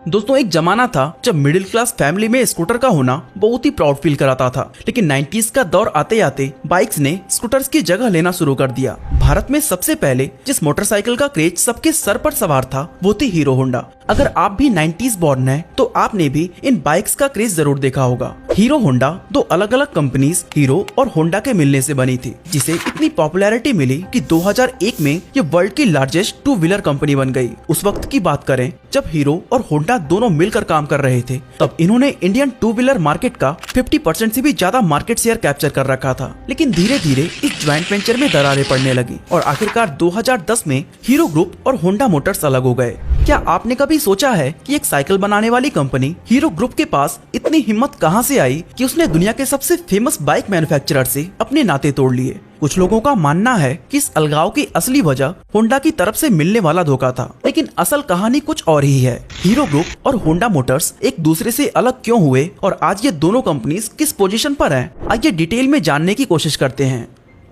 दोस्तों एक जमाना था जब मिडिल क्लास फैमिली में स्कूटर का होना बहुत ही प्राउड फील कराता था, लेकिन 90s का दौर आते आते बाइक्स ने स्कूटर्स की जगह लेना शुरू कर दिया। भारत में सबसे पहले जिस मोटरसाइकिल का क्रेज सबके सर पर सवार था वो थी हीरो होंडा। अगर आप भी 90s बॉर्न हैं तो आपने भी इन बाइक्स का क्रेज जरूर देखा होगा। हीरो होंडा दो अलग अलग कंपनीज हीरो और होंडा के मिलने से बनी थी, जिसे इतनी पॉपुलैरिटी मिली कि 2001 में ये वर्ल्ड की लार्जेस्ट टू व्हीलर कंपनी बन गई। उस वक्त की बात करें जब हीरो और होंडा दोनों मिलकर काम कर रहे थे, तब इन्होंने इंडियन टू व्हीलर मार्केट का 50% से भी ज्यादा मार्केट शेयर कैप्चर कर रखा था। लेकिन धीरे धीरे इस ज्वाइंट वेंचर में दरारें पड़ने लगी और आखिरकार 2010 में हीरो ग्रुप और होंडा मोटर्स अलग हो गए। क्या आपने कभी सोचा है कि एक साइकिल बनाने वाली कंपनी हीरो ग्रुप के पास इतनी हिम्मत कहां से आई कि उसने दुनिया के सबसे फेमस बाइक मैन्युफैक्चरर से अपने नाते तोड़ लिए? कुछ लोगों का मानना है कि इस अलगाव की असली वजह होंडा की तरफ से मिलने वाला धोखा था, लेकिन असल कहानी कुछ और ही है। हीरो ग्रुप और होंडा मोटर्स एक दूसरे से अलग क्यों हुए और आज ये दोनों कंपनीज किस पोजीशन पर हैं, आइए डिटेल में जानने की कोशिश करते हैं।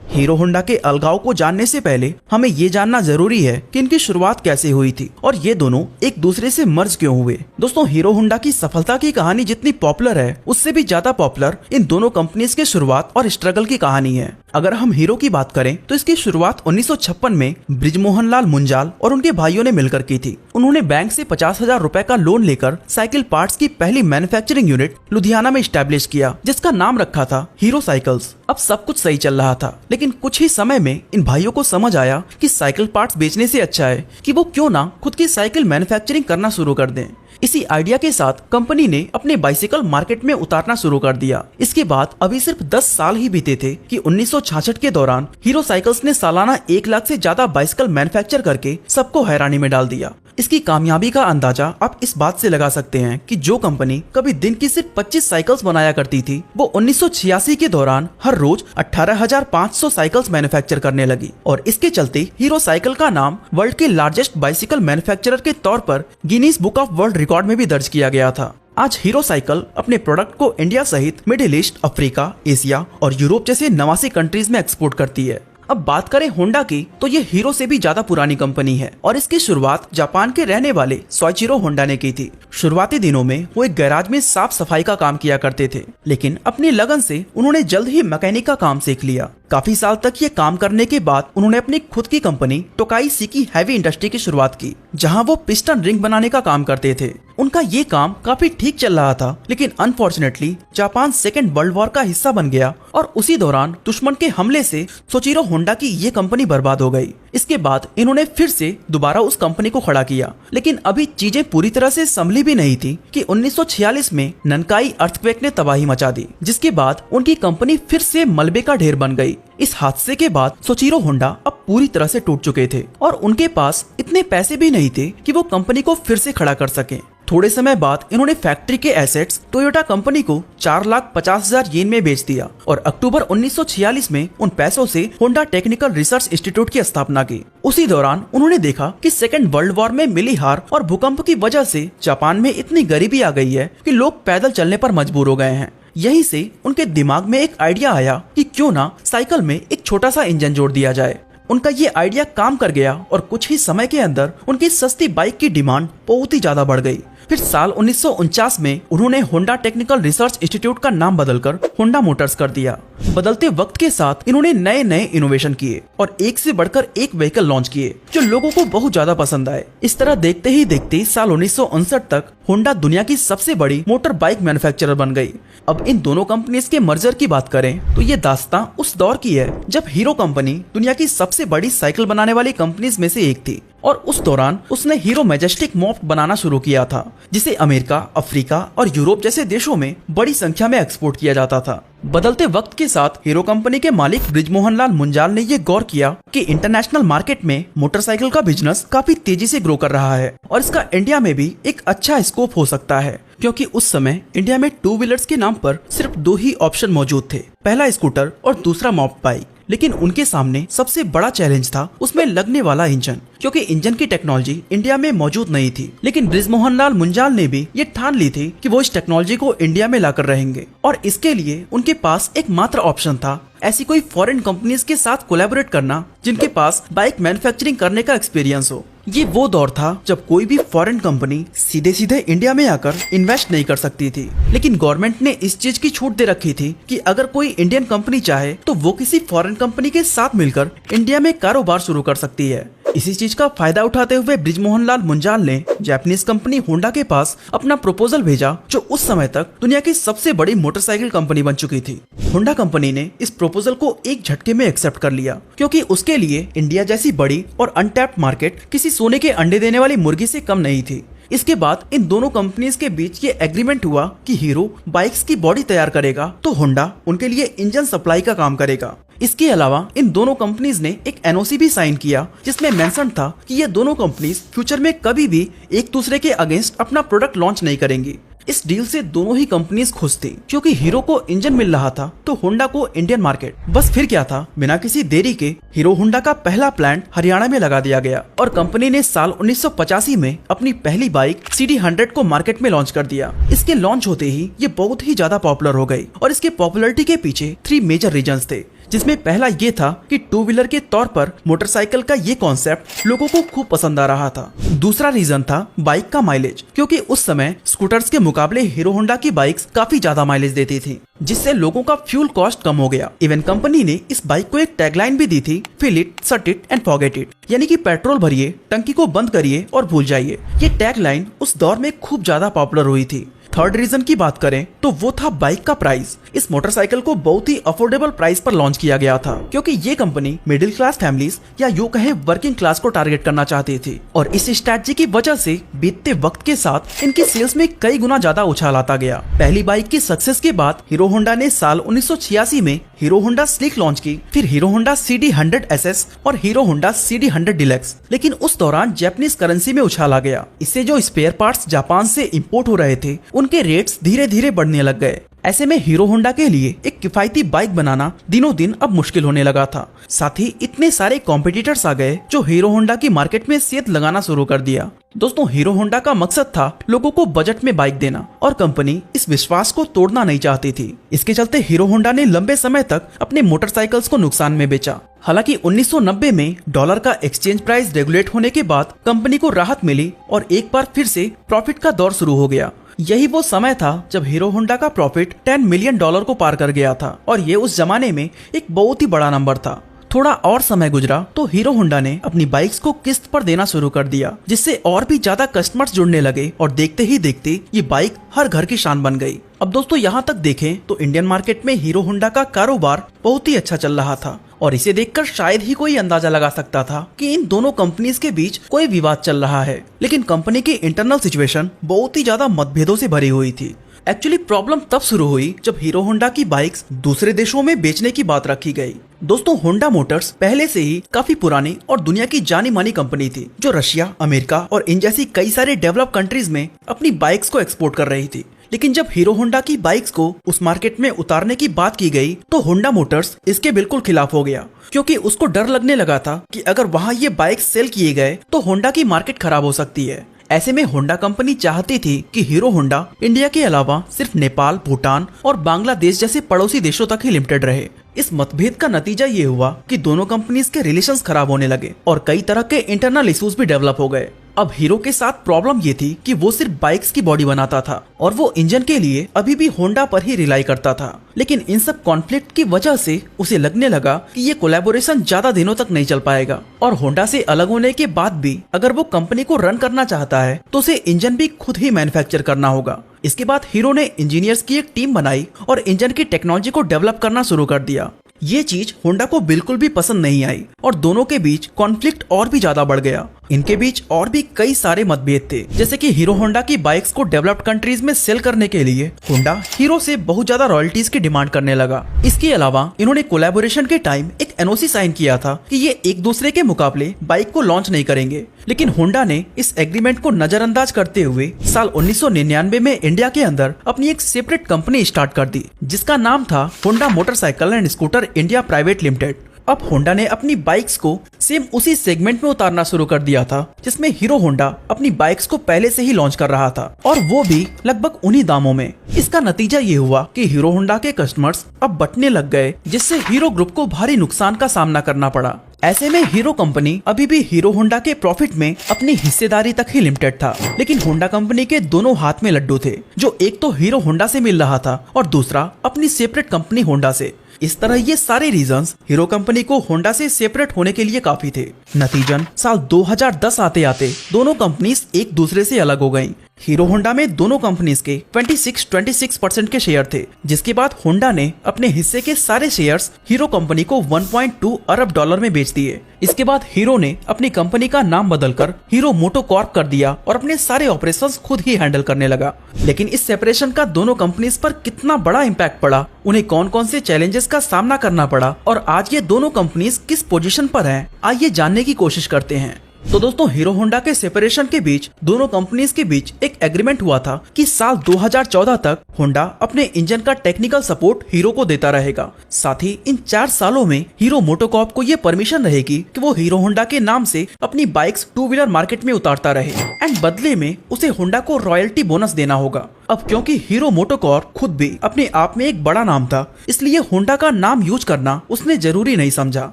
हीरो होंडा के अलगाव को जानने से पहले हमें ये जानना जरूरी है कि इनकी शुरुआत कैसे हुई थी और ये दोनों एक दूसरे से मर्ज क्यों हुए। दोस्तों हीरो होंडा की सफलता की कहानी जितनी पॉपुलर है उससे भी ज्यादा पॉपुलर इन दोनों कंपनीज के शुरुआत और स्ट्रगल की कहानी है। अगर हम हीरो की बात करें तो इसकी शुरुआत 1956 में बृजमोहन लाल मुंजाल और उनके भाइयों ने मिलकर की थी। उन्होंने बैंक से 50,000 रुपए का लोन लेकर साइकिल पार्ट्स की पहली मैन्युफैक्चरिंग यूनिट लुधियाना में स्टैब्लिश किया, जिसका नाम रखा था हीरो साइकिल्स। अब सब कुछ सही चल रहा था, लेकिन कुछ ही समय में इन भाइयों को समझ आया कि साइकिल पार्ट्स बेचने से अच्छा है कि वो क्यों ना खुद की साइकिल मैन्युफैक्चरिंग करना शुरू कर दें। इसी आइडिया के साथ कंपनी ने अपने बाइसिकल मार्केट में उतारना शुरू कर दिया। इसके बाद अभी सिर्फ 10 साल ही बीते थे कि 1966 के दौरान हीरो साइकिल्स ने सालाना 1 लाख से ज्यादा बाइसिकल मैन्युफैक्चर करके सबको हैरानी में डाल दिया। इसकी कामयाबी का अंदाजा आप इस बात से लगा सकते हैं कि जो कंपनी कभी दिन की सिर्फ 25 साइकिल्स बनाया करती थी, वो 1986 के दौरान हर रोज 18,500 साइकिल्स मैन्युफैक्चर करने लगी और इसके चलते हीरो साइकिल का नाम वर्ल्ड के लार्जेस्ट बाइसिकल मैन्युफैक्चरर के तौर पर Guinness book of world record में भी दर्ज किया गया था। आज हीरो साइकिल अपने प्रोडक्ट को इंडिया सहित मिडिल ईस्ट, अफ्रीका, एशिया और यूरोप जैसे 89 कंट्रीज में एक्सपोर्ट करती है। अब बात करें होंडा की तो ये हीरो से भी ज्यादा पुरानी कंपनी है और इसकी शुरुआत जापान के रहने वाले सोइचिरो होंडा ने की थी। शुरुआती दिनों में वो एक गैराज में साफ सफाई का काम किया करते थे, लेकिन अपनी लगन से उन्होंने जल्द ही मैकेनिक का काम सीख लिया। काफी साल तक ये काम करने के बाद उन्होंने अपनी खुद की कंपनी टोकाई सिकी हैवी इंडस्ट्री की शुरुआत की, जहां वो पिस्टन रिंग बनाने का काम करते थे। उनका ये काम काफी ठीक चल रहा था, लेकिन unfortunately Japan second world war का हिस्सा बन गया और उसी दौरान दुश्मन के हमले से सोइचिरो होंडा की ये कंपनी बर्बाद हो गई। इसके बाद इन्होंने फिर से दोबारा उस कंपनी को खड़ा किया, लेकिन अभी चीजें पूरी तरह से संभली भी नहीं थी कि 1946 में ननकाई अर्थक्वेक ने तबाही मचा दी, जिसके बाद उनकी कंपनी फिर से मलबे का ढेर बन गई। इस हादसे के बाद सोइचिरो होंडा अब पूरी तरह से टूट चुके थे और उनके पास इतने पैसे भी नहीं थे कि वो कंपनी को फिर से खड़ा कर सकें। थोड़े समय बाद इन्होंने फैक्ट्री के एसेट्स टोयोटा कंपनी को 4,50,000 येन में बेच दिया और अक्टूबर 1946 में उन पैसों से होंडा टेक्निकल रिसर्च इंस्टीट्यूट की स्थापना की। उसी दौरान उन्होंने देखा कि सेकेंड वर्ल्ड वॉर में मिली हार और भूकंप की वजह से जापान में इतनी गरीबी आ गई है कि लोग पैदल चलने पर मजबूर हो गए हैं। यहीं से उनके दिमाग में एक आइडिया आया कि क्यों ना साइकिल में एक छोटा सा इंजन जोड़ दिया जाए। उनका ये आइडिया काम कर गया और कुछ ही समय के अंदर उनकी सस्ती बाइक की डिमांड बहुत ही ज्यादा बढ़ गई। फिर साल 1949 में उन्होंने होंडा टेक्निकल रिसर्च इंस्टीट्यूट का नाम बदलकर होंडा मोटर्स कर दिया। बदलते वक्त के साथ इन्होंने नए नए इनोवेशन किए और एक से बढ़कर एक व्हीकल लॉन्च किए जो लोगों को बहुत ज्यादा पसंद आए। इस तरह देखते ही देखते साल 1959 तक होंडा दुनिया की सबसे बड़ी मोटर बाइक मैन्युफैक्चरर बन गई। अब इन दोनों कंपनीज के मर्जर की बात करें तो ये दास्तां उस दौर की है जब हीरो कंपनी दुनिया की सबसे बड़ी साइकिल बनाने वाली कंपनीज में से एक थी और उस दौरान उसने हीरो मैजेस्टिक मॉफ्ट बनाना शुरू किया था, जिसे अमेरिका, अफ्रीका और यूरोप जैसे देशों में बड़ी संख्या में एक्सपोर्ट किया जाता था। बदलते वक्त के साथ हीरो कंपनी के मालिक बृजमोहन लाल मुंजाल ने ये गौर किया कि इंटरनेशनल मार्केट में मोटरसाइकिल का बिजनेस काफी तेजी से ग्रो कर रहा है और इसका इंडिया में भी एक अच्छा स्कोप हो सकता है, क्योंकि उस समय इंडिया में टू व्हीलर्स के नाम पर सिर्फ 2 ही ऑप्शन मौजूद थे, पहला स्कूटर और दूसरा मॉफ्ट बाइक। लेकिन उनके सामने सबसे बड़ा चैलेंज था उसमें लगने वाला इंजन, क्योंकि इंजन की टेक्नोलॉजी इंडिया में मौजूद नहीं थी। लेकिन बृजमोहन लाल मुंजाल ने भी ये ठान ली थी कि वो इस टेक्नोलॉजी को इंडिया में लाकर रहेंगे और इसके लिए उनके पास एक मात्र ऑप्शन था, ऐसी कोई फॉरेन कंपनीज के साथ कोलैबोरेट करना जिनके पास बाइक मैन्युफैक्चरिंग करने का एक्सपीरियंस हो। ये वो दौर था जब कोई भी फॉरेन कंपनी सीधे सीधे इंडिया में आकर इन्वेस्ट नहीं कर सकती थी, लेकिन गवर्नमेंट ने इस चीज की छूट दे रखी थी कि अगर कोई इंडियन कंपनी चाहे तो वो किसी फॉरेन कंपनी के साथ मिलकर इंडिया में कारोबार शुरू कर सकती है। इसी चीज का फायदा उठाते हुए बृजमोहन लाल मुंजाल ने जापानीज कंपनी होंडा के पास अपना प्रपोजल भेजा, जो उस समय तक दुनिया की सबसे बड़ी मोटरसाइकिल कंपनी बन चुकी थी। होंडा कंपनी ने इस प्रपोजल को एक झटके में एक्सेप्ट कर लिया, क्योंकि उसके लिए इंडिया जैसी बड़ी और अनटैप्ड मार्केट किसी सोने के अंडे देने वाली मुर्गी से कम नहीं थी। इसके बाद इन दोनों कंपनीज के बीच ये एग्रीमेंट हुआ कि हीरो बाइक्स की बॉडी तैयार करेगा तो होंडा उनके लिए इंजन सप्लाई का काम करेगा। इसके अलावा इन दोनों कंपनीज ने एक एनओसी भी साइन किया, जिसमें मेंशन था कि ये दोनों कंपनीज फ्यूचर में कभी भी एक दूसरे के अगेंस्ट अपना प्रोडक्ट लॉन्च नहीं करेंगी। इस डील से दोनों ही कंपनीज खुश थी, क्योंकि हीरो को इंजन मिल रहा था तो होंडा को इंडियन मार्केट। बस फिर क्या था, बिना किसी देरी के हीरो होंडा का पहला प्लांट हरियाणा में लगा दिया गया और कंपनी ने साल 1985 में अपनी पहली बाइक CD100 को मार्केट में लॉन्च कर दिया। इसके लॉन्च होते ही ये बहुत ही ज्यादा पॉपुलर हो गई और इसके पॉपुलैरिटी के पीछे 3 मेजर रीजंस थे, जिसमें पहला ये था कि 2 व्हीलर के तौर पर मोटरसाइकिल का ये कॉन्सेप्ट लोगों को खूब पसंद आ रहा था। दूसरा रीजन था बाइक का माइलेज, क्योंकि उस समय स्कूटर्स के मुकाबले हीरो होंडा की बाइक्स काफी ज्यादा माइलेज देती थी, जिससे लोगों का फ्यूल कॉस्ट कम हो गया। इवन कंपनी ने इस बाइक को एक टैगलाइन भी दी थी, फिल इट, सट इट एंड फॉरगेट इट, यानी कि पेट्रोल भरिए, टंकी को बंद करिए और भूल जाइए। ये टैगलाइन उस दौर में खूब ज्यादा पॉपुलर हुई थी। थर्ड रीजन की बात करें तो वो था बाइक का प्राइस। इस मोटरसाइकिल को बहुत ही अफोर्डेबल प्राइस पर लॉन्च किया गया था, क्योंकि ये कंपनी मिडिल क्लास फैमिलीज या यूं कहें वर्किंग क्लास को टारगेट करना चाहती थी और इस स्ट्रैटेजी की वजह से बीतते वक्त के साथ इनकी सेल्स में कई गुना ज्यादा उछाल आता गया। पहली बाइक की सक्सेस के बाद हीरो होंडा ने साल 1986 में हीरो होंडा स्लिक लॉन्च की, फिर हीरो होंडा CD100 SS और हीरो होंडा CD100 डिलक्स। लेकिन उस दौरान जापानीज करेंसी में उछाल आ गया। इससे जो स्पेयर पार्ट्स जापान से इंपोर्ट हो रहे थे उनके रेट्स धीरे धीरे बढ़ने लग गए। ऐसे में हीरो होंडा के लिए एक किफायती बाइक बनाना दिनों दिन अब मुश्किल होने लगा था। साथ ही इतने सारे कॉम्पिटिटर्स आ गए जो हीरो होंडा की मार्केट में सेध लगाना शुरू कर दिया। दोस्तों, हीरो होंडा का मकसद था लोगों को बजट में बाइक देना और कंपनी इस विश्वास को तोड़ना नहीं चाहती थी। इसके चलते हीरो होंडा ने लंबे समय तक अपने मोटरसाइकिल्स को नुकसान में बेचा। हालांकि 1990 में डॉलर का एक्सचेंज प्राइस रेगुलेट होने के बाद कंपनी को राहत मिली और एक बार फिर से प्रॉफिट का दौर शुरू हो गया। यही वो समय था जब हीरो होंडा का प्रॉफिट $10 मिलियन को पार कर गया था और ये उस जमाने में एक बहुत ही बड़ा नंबर था। थोड़ा और समय गुजरा तो हीरो होंडा ने अपनी बाइक्स को किस्त पर देना शुरू कर दिया, जिससे और भी ज्यादा कस्टमर्स जुड़ने लगे और देखते ही देखते ये बाइक हर घर की शान बन गई। अब दोस्तों, यहाँ तक देखें तो इंडियन मार्केट में हीरो होंडा का कारोबार बहुत ही अच्छा चल रहा था और इसे देखकर शायद ही कोई अंदाजा लगा सकता था कि इन दोनों कंपनीज के बीच कोई विवाद चल रहा है। लेकिन कंपनी की इंटरनल सिचुएशन बहुत ही ज्यादा मतभेदों से भरी हुई थी। एक्चुअली प्रॉब्लम तब शुरू हुई जब हीरो होंडा की बाइक्स दूसरे देशों में बेचने की बात रखी गई। दोस्तों, होंडा मोटर्स पहले से ही काफी पुरानी और दुनिया की जानी मानी कंपनी थी, जो रशिया, अमेरिका और इन जैसी कई सारे डेवलप कंट्रीज में अपनी बाइक्स को एक्सपोर्ट कर रही थी। लेकिन जब हीरो होंडा की बाइक्स को उस मार्केट में उतारने की बात की गई तो होंडा मोटर्स इसके बिल्कुल खिलाफ हो गया, क्योंकि उसको डर लगने लगा था कि अगर वहाँ ये बाइक्स सेल किए गए तो होंडा की मार्केट खराब हो सकती है। ऐसे में होंडा कंपनी चाहती थी कि हीरो होंडा इंडिया के अलावा सिर्फ नेपाल, भूटान और बांग्लादेश जैसे पड़ोसी देशों तक ही लिमिटेड रहे। इस मतभेद का नतीजा ये हुआ कि दोनों कंपनीज के रिलेशंस खराब होने लगे और कई तरह के इंटरनल इश्यूज भी डेवलप हो गए। अब हीरो के साथ प्रॉब्लम ये थी कि वो सिर्फ बाइक्स की बॉडी बनाता था और वो इंजन के लिए अभी भी होंडा पर ही रिलाई करता था। लेकिन इन सब कॉन्फ्लिक्ट की वजह से उसे लगने लगा कि ये कोलैबोरेशन ज्यादा दिनों तक नहीं चल पाएगा और होंडा से अलग होने के बाद भी अगर वो कंपनी को रन करना चाहता है तो उसे इंजन भी खुद ही मैन्युफैक्चर करना होगा। इसके बाद हीरो ने इंजीनियर्स की एक टीम बनाई और इंजन की टेक्नोलॉजी को डेवलप करना शुरू कर दिया। ये चीज होंडा को बिल्कुल भी पसंद नहीं आई और दोनों के बीच कॉन्फ्लिक्ट और भी ज्यादा बढ़ गया। इनके बीच और भी कई सारे मतभेद थे, जैसे कि हीरो होंडा की बाइक्स को डेवलप्ड कंट्रीज में सेल करने के लिए होंडा हीरो से बहुत ज्यादा रॉयल्टीज की डिमांड करने लगा। इसके अलावा इन्होंने कोलैबोरेशन के टाइम एक एनओसी साइन किया था कि ये एक दूसरे के मुकाबले बाइक को लॉन्च नहीं करेंगे। लेकिन होंडा ने इस एग्रीमेंट को नजरअंदाज करते हुए साल 1999 में इंडिया के अंदर अपनी एक सेपरेट कंपनी स्टार्ट कर दी, जिसका नाम था Honda motorcycle and scooter India private limited. अब होंडा ने अपनी बाइक्स को सेम उसी सेगमेंट में उतारना शुरू कर दिया था जिसमें हीरो होंडा अपनी बाइक्स को पहले से ही लॉन्च कर रहा था, और वो भी लगभग उन्हीं दामों में। इसका नतीजा ये हुआ कि हीरो होंडा के कस्टमर्स अब बंटने लग गए, जिससे हीरो ग्रुप को भारी नुकसान का सामना करना पड़ा। ऐसे में हीरो कंपनी अभी भी हीरो होंडा के प्रॉफिट में अपनी हिस्सेदारी तक ही लिमिटेड था। लेकिन होंडा कंपनी के दोनों हाथ में लड्डू थे, जो एक तो हीरो होंडा से मिल रहा था और दूसरा अपनी सेपरेट कंपनी होंडा से। इस तरह ये सारे रीजंस हीरो कंपनी को होंडा से सेपरेट होने के लिए काफी थे। नतीजन साल 2010 आते आते दोनों कंपनीज एक दूसरे से अलग हो गईं। हीरो होंडा में दोनों कंपनीज के 26% के शेयर थे, जिसके बाद होंडा ने अपने हिस्से के सारे शेयर्स हीरो कंपनी को 1.2 अरब डॉलर में बेच दिए। इसके बाद हीरो ने अपनी कंपनी का नाम बदलकर हीरो मोटोकॉर्प कर दिया और अपने सारे ऑपरेशंस खुद ही हैंडल करने लगा। लेकिन इस सेपरेशन का दोनों कंपनीज पर कितना बड़ा इम्पैक्ट पड़ा, उन्हें कौन कौन से चैलेंजेस का सामना करना पड़ा और आज ये दोनों कंपनीज किस पोजीशन पर हैं, आइए जानने की कोशिश करते हैं। तो दोस्तों, हीरो होंडा के सेपरेशन के बीच दोनों कंपनीज के बीच एक एग्रीमेंट हुआ था कि साल 2014 तक होंडा अपने इंजन का टेक्निकल सपोर्ट हीरो को देता रहेगा। साथ ही इन 4 सालों में हीरो मोटोकॉर्प को ये परमिशन रहेगी कि वो हीरो होंडा के नाम से अपनी बाइक्स 2 व्हीलर मार्केट में उतारता रहे एंड बदले में उसे होंडा को रॉयल्टी बोनस देना होगा। अब क्योंकि हीरो मोटोकॉर्प खुद भी अपने आप में एक बड़ा नाम था, इसलिए होंडा का नाम यूज करना उसने जरूरी नहीं समझा।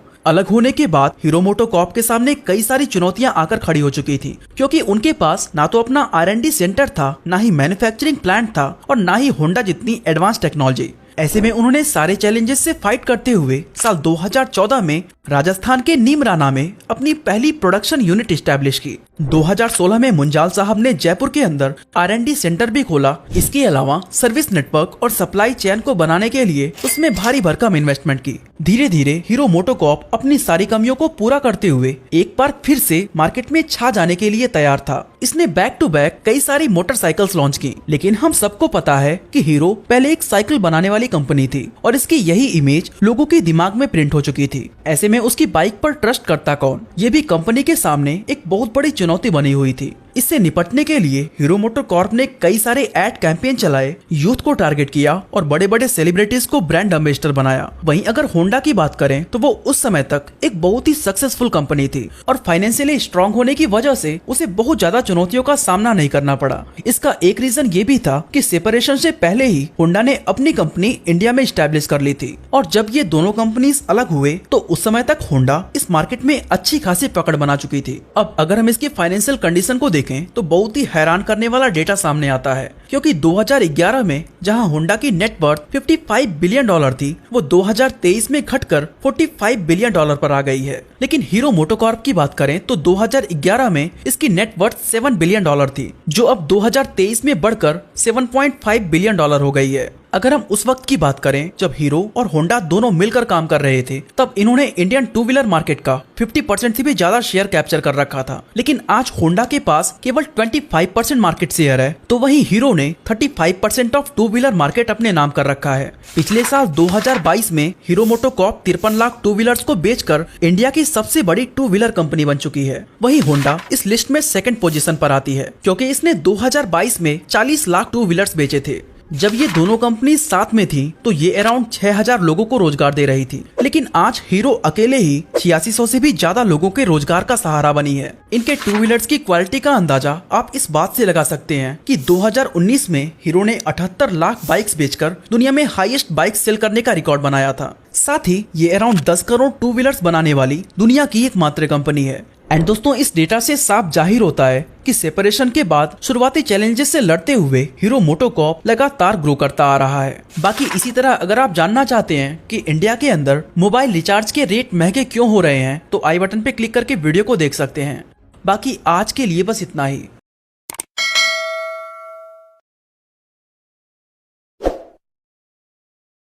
अलग होने के बाद हीरो मोटोकॉर्प के सामने कई सारी चुनौतियां आकर खड़ी हो चुकी थी, क्योंकि उनके पास ना तो अपना R&D सेंटर था, ना ही मैन्युफैक्चरिंग प्लांट था और ना ही होंडा जितनी एडवांस टेक्नोलॉजी। ऐसे में उन्होंने सारे चैलेंजेस से फाइट करते हुए साल 2014 में राजस्थान के नीमराना में अपनी पहली प्रोडक्शन यूनिट एस्टैब्लिश की। 2016 में मुंजाल साहब ने जयपुर के अंदर R&D सेंटर भी खोला। इसके अलावा सर्विस नेटवर्क और सप्लाई चेन को बनाने के लिए उसमें भारी भरकम इन्वेस्टमेंट की। धीरे धीरे हीरो मोटोकॉर्प अपनी सारी कमियों को पूरा करते हुए एक बार फिर से मार्केट में छा जाने के लिए तैयार था। इसने बैक टू बैक कई सारी मोटरसाइकिल्स लॉन्च की, लेकिन हम सबको पता है कि हीरो पहले एक साइकिल बनाने वाली कंपनी थी और इसकी यही इमेज लोगों के दिमाग में प्रिंट हो चुकी थी। ऐसे में उसकी बाइक पर ट्रस्ट करता कौन, ये भी कंपनी के सामने एक बहुत बड़ी चुनौती बनी हुई थी। इससे निपटने के लिए हीरो मोटोकॉर्प ने कई सारे एड कैंपेन चलाए, यूथ को टारगेट किया और बड़े बड़े सेलिब्रिटीज को ब्रांड एम्बेसडर बनाया। वहीं अगर होंडा की बात करें तो वो उस समय तक एक बहुत ही सक्सेसफुल कंपनी थी और फाइनेंशियली स्ट्रांग होने की वजह से उसे बहुत ज्यादा चुनौतियों का सामना नहीं करना पड़ा। इसका एक रीजन ये भी था कि सेपरेशन से पहले ही होंडा ने अपनी कंपनी इंडिया में स्टैब्लिश कर ली थी और जब ये दोनों कंपनीज अलग हुए तो उस समय तक होंडा इस मार्केट में अच्छी खासी पकड़ बना चुकी थी। अब अगर हम इसकी फाइनेंशियल कंडीशन को देखें तो बहुत ही हैरान करने वाला डेटा सामने आता है, क्योंकि 2011 में जहां होंडा की नेट वर्थ 55 बिलियन डॉलर थी, वो 2023 में घटकर 45 बिलियन डॉलर पर आ गई है। लेकिन हीरो मोटोकॉर्प की बात करें तो 2011 में इसकी नेट वर्थ 7 बिलियन डॉलर थी, जो अब 2023 में बढ़कर 7.5 बिलियन डॉलर हो गई है। अगर हम उस वक्त की बात करें जब हीरो और होंडा दोनों मिलकर काम कर रहे थे, तब इन्होंने इंडियन 2 व्हीलर मार्केट का 50% से भी ज्यादा शेयर कैप्चर कर रखा था। लेकिन आज होंडा के पास केवल 25% मार्केट शेयर है, तो वहीं हीरो ने 35% ऑफ 2 व्हीलर मार्केट अपने नाम कर रखा है। पिछले साल 2022 में हीरो मोटोकॉर्प 53 लाख 2 व्हीलर्स को बेचकर इंडिया की सबसे बड़ी 2 व्हीलर कंपनी बन चुकी है। वहीं होंडा इस लिस्ट में सेकंड पोजीशन पर आती है, क्योंकि इसने 2022 में 40 लाख 2 व्हीलर्स बेचे थे। जब ये दोनों कंपनी साथ में थी तो ये अराउंड 6000 लोगों को रोजगार दे रही थी, लेकिन आज हीरो अकेले ही 8600 से भी ज्यादा लोगों के रोजगार का सहारा बनी है। इनके 2 व्हीलर्स की क्वालिटी का अंदाजा आप इस बात से लगा सकते हैं कि 2019 में हीरो ने 78 लाख बाइक्स बेचकर दुनिया में हाईएस्ट बाइक सेल करने का रिकॉर्ड बनाया था। साथ ही ये अराउंड 10 करोड़ 2 व्हीलर्स बनाने वाली दुनिया की एकमात्र कंपनी है। एंड दोस्तों, इस डेटा से साफ जाहिर होता है कि सेपरेशन के बाद शुरुआती चैलेंजेस से लड़ते हुए हीरो मोटोकॉर्प लगातार ग्रो करता आ रहा है। बाकी इसी तरह अगर आप जानना चाहते हैं कि इंडिया के अंदर मोबाइल रिचार्ज के रेट महंगे क्यों हो रहे हैं, तो आई बटन पे क्लिक करके वीडियो को देख सकते हैं। बाकी आज के लिए बस इतना ही।